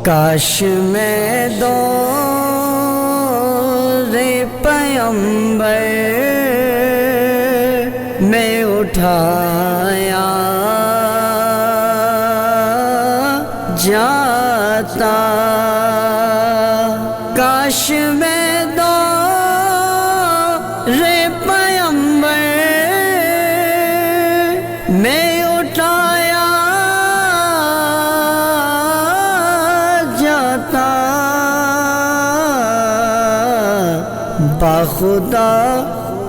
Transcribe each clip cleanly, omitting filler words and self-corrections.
کاش میں دور پیغمبر میں اٹھایا جاتا، کاش میں دور پیغمبر میں اٹھایا جاتا، باخدا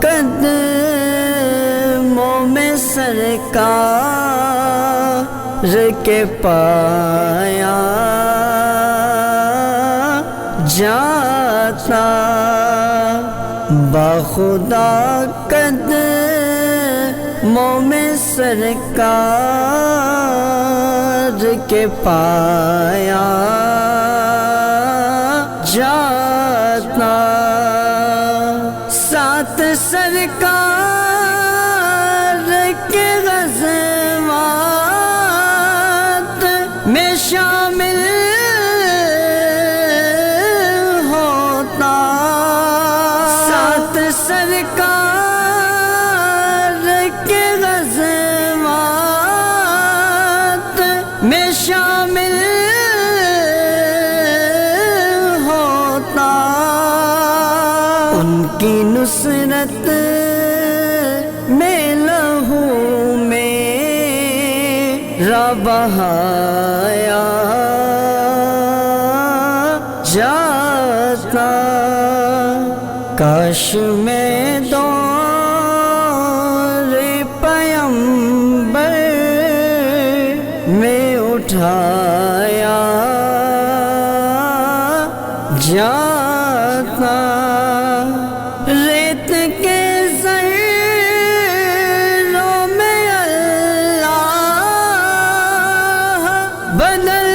قدموں میں سرکار کے پایا جاتا، باخدا قدموں میں سرکار کے پایا جاتا، ساتھ سرکار کے غزوات میں شامل ہوتا، ساتھ سرکار کے غزوات میں شامل ہوتا، ان کی نصرت میں لہو میرا بہایا جاتا، کاش میں دور پیغمبر میں اٹھایا جاتا، ریت کے ذروں میں اللہ بدل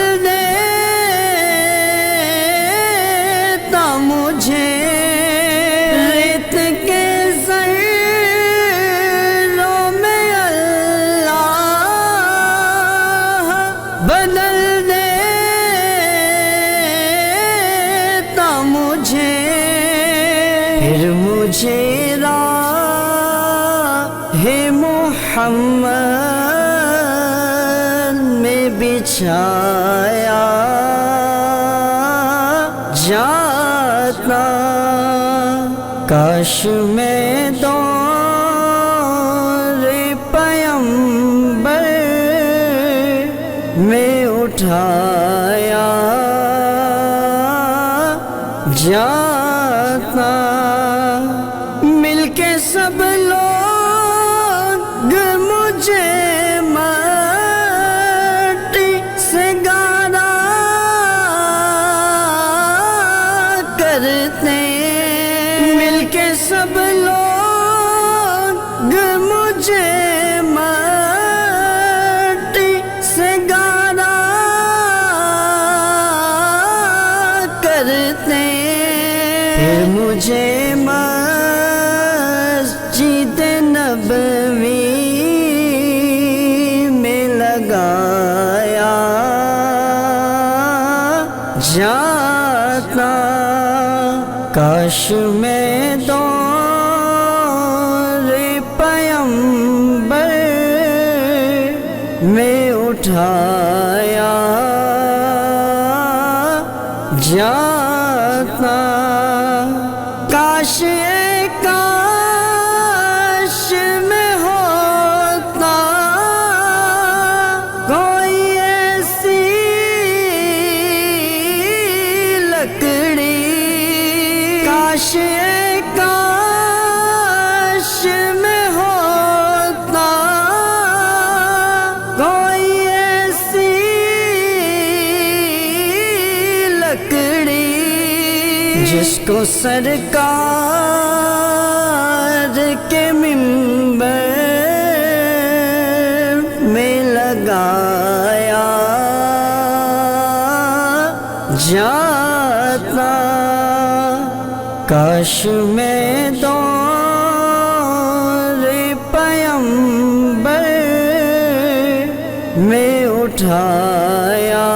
دیتا مجھے، ریت کے ذروں میں اللہ بدل دیتا مجھے، پھر مجھے راہ محمد میں بچھایا جاتا، کاش میں دور پیغمبر میں اٹھایا جاتا، مل کے سب لوگ مجھے مٹی سے گاڑا کرتے، مل کے سب لوگ مجھے مٹی سے گاڑا کرتے، پھر مجھے مسجد نبوی میں لگایا جاتا، کاش میں دور پیغمبر میں اٹھایا جاتا، کاش کاش میں ہوتا کوئی ایسی لکڑی، کاش کاش میں ہوتا کوئی ایسی لکڑی، جس کو سرکار کے منبر میں لگایا جاتا، کاش میں دور پیغمبر میں اٹھایا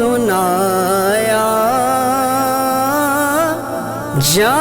سنایا، جان